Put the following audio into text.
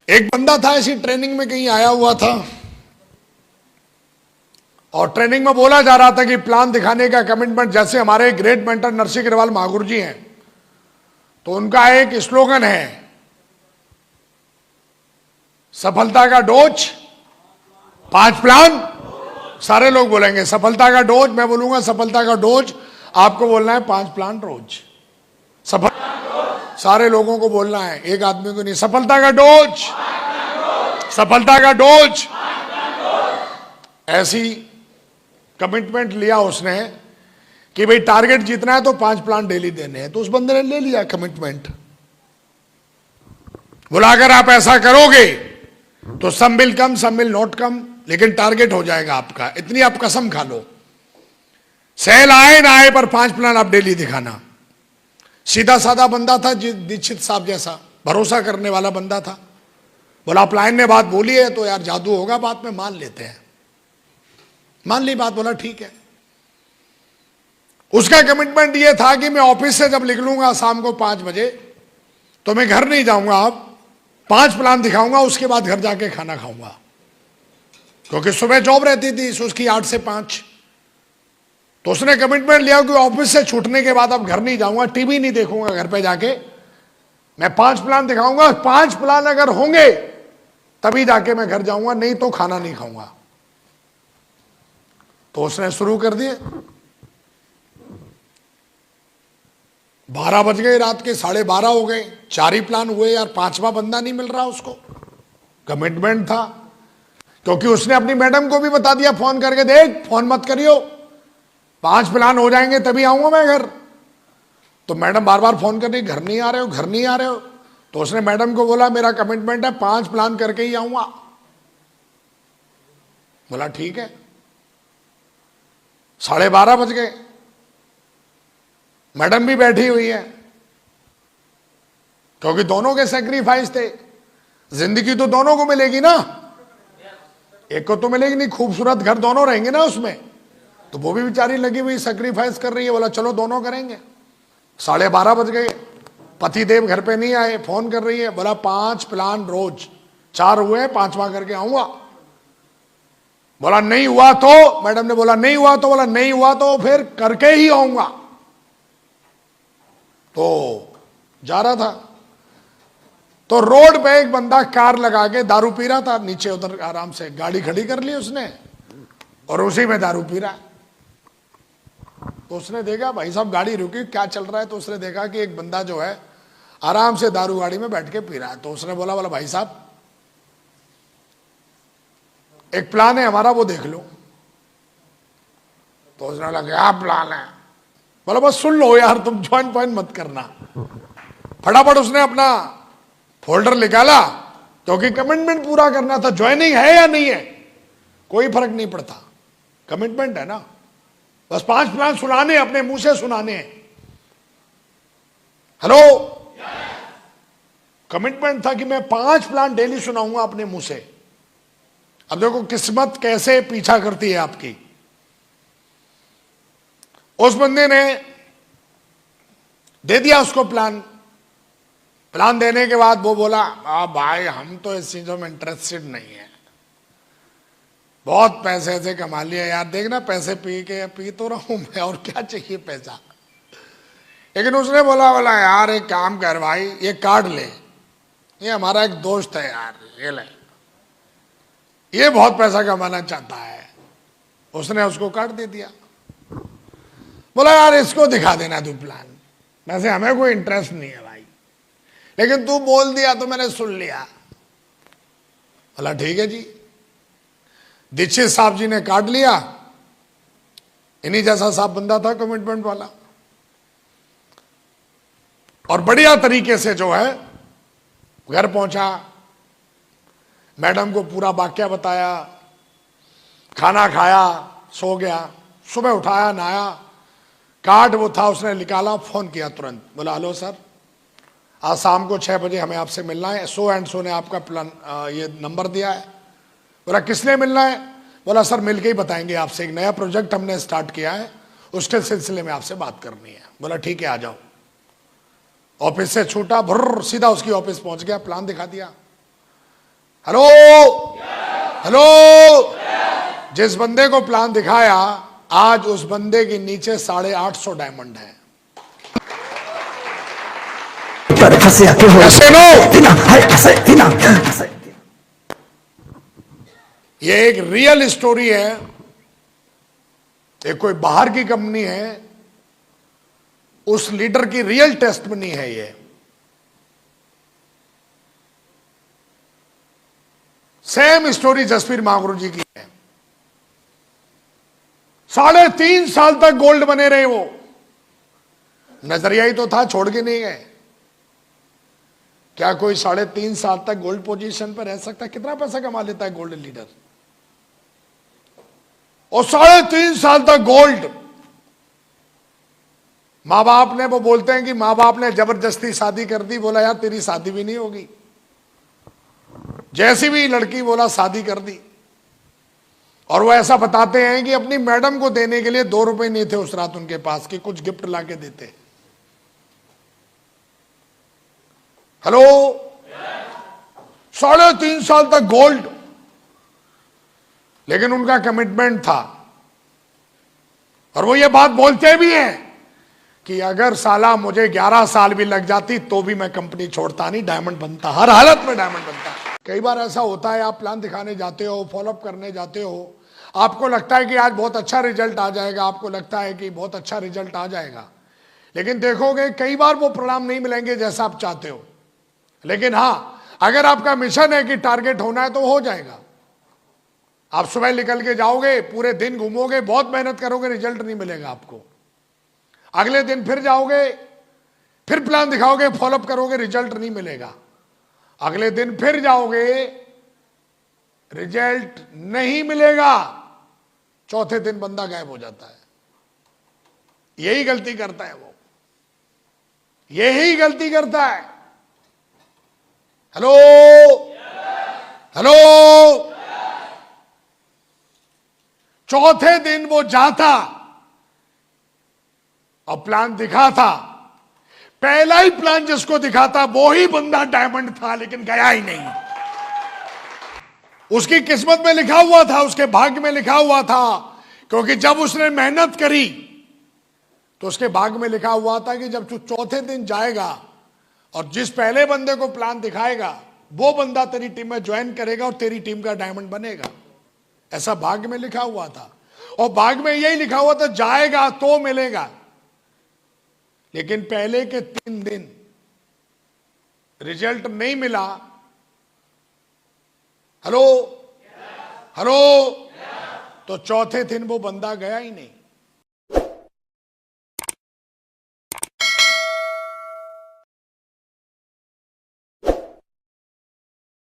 एक बंदा था ऐसी ट्रेनिंग में कहीं आया हुआ था और ट्रेनिंग में बोला जा रहा था कि प्लान दिखाने का कमिटमेंट, जैसे हमारे ग्रेट मेंटर नरसिंह अग्रवाल महागुरु जी हैं, तो उनका एक स्लोगन है, सफलता का डोज 5 प्लान। सारे लोग बोलेंगे सफलता का डोज, मैं बोलूंगा सफलता का डोज, आपको बोलना है 5 प्लान रोज। सफल सारे लोगों को बोलना है, एक आदमी को नहीं। सफलता का डोज, सफलता का डोज। ऐसी कमिटमेंट लिया उसने कि भाई टारगेट जीतना है तो 5 प्लान डेली देने हैं। तो उस बंदे ने ले लिया कमिटमेंट, बोला अगर आप ऐसा करोगे तो some will come some will not come, लेकिन टारगेट हो जाएगा आपका, इतनी आप कसम खा लो, सेल आए ना आए पर 5 प्लान आप डेली दिखाना। सीधा साधा बंदा था, दीक्षित साहब जैसा भरोसा करने वाला बंदा था। बोला अपलाइन ने बात बोली है तो यार जादू होगा, बात में मान लेते हैं। मान ली बात, बोला ठीक है। उसका कमिटमेंट ये था कि मैं ऑफिस से जब निकलूंगा शाम को 5 बजे तो मैं घर नहीं जाऊंगा, अब 5 प्लान दिखाऊंगा, उसके बाद घर जाके खाना खाऊंगा, क्योंकि सुबह जॉब रहती थी उसकी 8 से 5। तो उसने कमिटमेंट लिया कि ऑफिस से छूटने के बाद अब घर नहीं जाऊंगा, टीवी नहीं देखूंगा, घर पे जाके मैं 5 प्लान दिखाऊंगा। 5 प्लान अगर होंगे तभी जाके मैं घर जाऊंगा, नहीं तो खाना नहीं खाऊंगा। तो उसने शुरू कर दिए। 12 बज गए रात के, 12:30 हो गए, 4 ही प्लान हुए यार, 5वां बंदा नहीं मिल रहा उसको। कमिटमेंट था, क्योंकि उसने अपनी मैडम को भी बता दिया फोन करके, देख फोन मत करियो, 5 प्लान हो जाएंगे तभी आऊंगा मैं घर। तो मैडम बार बार फोन कर रही, घर नहीं आ रहे हो, घर नहीं आ रहे हो। तो उसने मैडम को बोला मेरा कमिटमेंट है 5 प्लान करके ही आऊंगा। बोला ठीक है। 12:30 बज गए, मैडम भी बैठी हुई है, क्योंकि दोनों के सेक्रीफाइस थे। जिंदगी तो दोनों को मिलेगी ना, एक को तो मिलेगी नहीं, खूबसूरत घर दोनों रहेंगे ना उसमें। तो वो भी बेचारी लगी हुई सेक्रीफाइस कर रही है। बोला चलो दोनों करेंगे। 12:30 बज गए, पतिदेव घर पे नहीं आए, फोन कर रही है। बोला 5 प्लान रोज, 4 हुए, 5वां करके आऊंगा। बोला नहीं हुआ तो, मैडम ने बोला नहीं हुआ तो, बोला नहीं हुआ तो फिर करके ही आऊंगा। तो जा रहा था तो रोड पे एक बंदा कार लगा के दारू पी रहा था, नीचे उधर आराम से गाड़ी खड़ी कर ली उसने और उसी में दारू पी रहा है। तो उसने देखा भाई साहब गाड़ी रुकी, क्या चल रहा है। तो उसने देखा कि एक बंदा जो है आराम से दारू गाड़ी में बैठ के पी रहा है। तो उसने बोला भाई साहब एक प्लान है हमारा, वो देख लो। तो उसने बोला क्या प्लान है। बोला बस सुन लो यार, तुम ज्वाइन पॉइंट मत करना। फटाफट उसने अपना फोल्डर निकाला, क्योंकि कमिटमेंट पूरा करना था। ज्वाइनिंग है या नहीं है कोई फर्क नहीं पड़ता, कमिटमेंट है ना। बस 5 प्लान सुनाने, अपने मुंह से सुनाने हैं। हेलो, कमिटमेंट था कि मैं 5 प्लान डेली सुनाऊंगा अपने मुंह से। अब देखो किस्मत कैसे पीछा करती है आपकी। उस बंदे ने दे दिया उसको प्लान। प्लान देने के बाद वो बोला भाई हम तो इस चीजों में इंटरेस्टेड नहीं है, बहुत पैसे ऐसे कमा लिया यार, देखना पैसे पी तो रहा हूं मैं, और क्या चाहिए पैसा। लेकिन उसने बोला यार एक काम कर भाई, ये कार्ड ले, ये हमारा एक दोस्त है यार, ये ले, ये बहुत पैसा कमाना चाहता है। उसने उसको कार्ड दे दिया। बोला यार इसको दिखा देना तू प्लान, वैसे हमें कोई इंटरेस्ट नहीं है भाई, लेकिन तू बोल दिया तो मैंने सुन लिया। बोला ठीक है जी। दीक्षित साहब जी ने काट लिया, इन्हीं जैसा साहब बंदा था कमिटमेंट वाला, और बढ़िया तरीके से जो है घर पहुंचा, मैडम को पूरा वाक्या बताया, खाना खाया, सो गया। सुबह उठाया, नहाया, कार्ड वो था उसने निकाला, फोन किया तुरंत। बोला हेलो सर, आज शाम को 6 बजे हमें आपसे मिलना है, सो एंड सो ने आपका प्लान ये नंबर दिया है। बोला किसने मिलना है। बोला सर मिलके ही बताएंगे आपसे, एक नया प्रोजेक्ट हमने स्टार्ट किया है, उसके सिलसिले में आपसे बात करनी है। बोला ठीक है आ जाओ। ऑफिस से छूटा, भुर्र सीधा उसकी ऑफिस पहुंच गया, प्लान दिखा दिया। Hello hello. जिस बंदे को प्लान दिखाया, आज उस बंदे के नीचे 850 डायमंड है। ये एक रियल स्टोरी है। ये कोई बाहर की कंपनी है, उस लीडर की रियल टेस्टमनी है ये। सेम स्टोरी जसवीर महागुरु जी की है। 3.5 साल तक गोल्ड बने रहे वो। नजरिया ही तो था, छोड़ के नहीं गए। क्या कोई 3.5 साल तक गोल्ड पोजीशन पर रह सकता है? कितना पैसा कमा लेता है गोल्ड लीडर? और 3.5 साल तक गोल्ड। मां बाप ने, वो बोलते हैं कि मां बाप ने जबरदस्ती शादी कर दी। बोला यार तेरी शादी भी नहीं होगी। जैसी भी लड़की बोला शादी कर दी। और वो ऐसा बताते हैं कि अपनी मैडम को देने के लिए 2 रुपए नहीं थे उस रात उनके पास कि कुछ गिफ्ट लाके देते। हेलो। 3.5 साल तक गोल्ड, लेकिन उनका कमिटमेंट था। और वो ये बात बोलते भी हैं कि अगर साला मुझे 11 साल भी लग जाती तो भी मैं कंपनी छोड़ता नहीं, डायमंड बनता, हर हालत में डायमंड बनता। कई बार ऐसा होता है, आप प्लान दिखाने जाते हो, फॉलोअप करने जाते हो, आपको लगता है कि आज बहुत अच्छा रिजल्ट आ जाएगा, आपको लगता है कि बहुत अच्छा रिजल्ट आ जाएगा, लेकिन देखोगे कई बार वो परिणाम नहीं मिलेंगे जैसा आप चाहते हो। लेकिन हां, अगर आपका मिशन है कि टारगेट होना है तो हो जाएगा। आप सुबह निकल के जाओगे, पूरे दिन घूमोगे, बहुत मेहनत करोगे, रिजल्ट नहीं मिलेगा आपको। अगले दिन फिर जाओगे, फिर प्लान दिखाओगे, फॉलोअप करोगे, रिजल्ट नहीं मिलेगा। अगले दिन फिर जाओगे, रिजल्ट नहीं मिलेगा। चौथे दिन बंदा गायब हो जाता है। यही गलती करता है वो, यही गलती करता है। Hello hello. चौथे दिन वो जाता और प्लान दिखाता। पहला ही प्लान जिसको दिखाता वो ही बंदा डायमंड था, लेकिन गया ही नहीं। उसकी किस्मत में लिखा हुआ था, उसके भाग्य में लिखा हुआ था, क्योंकि जब उसने मेहनत करी तो उसके भाग्य में लिखा हुआ था कि जब तू चौथे दिन जाएगा और जिस पहले बंदे को प्लान दिखाएगा वो बंदा तेरी टीम में ज्वाइन करेगा और तेरी टीम का डायमंड बनेगा। ऐसा भाग्य में लिखा हुआ था। और भाग्य में यही लिखा हुआ था, जाएगा तो मिलेगा। लेकिन पहले के 3 दिन रिजल्ट नहीं मिला। Hello hello. तो चौथे दिन वो बंदा गया ही नहीं।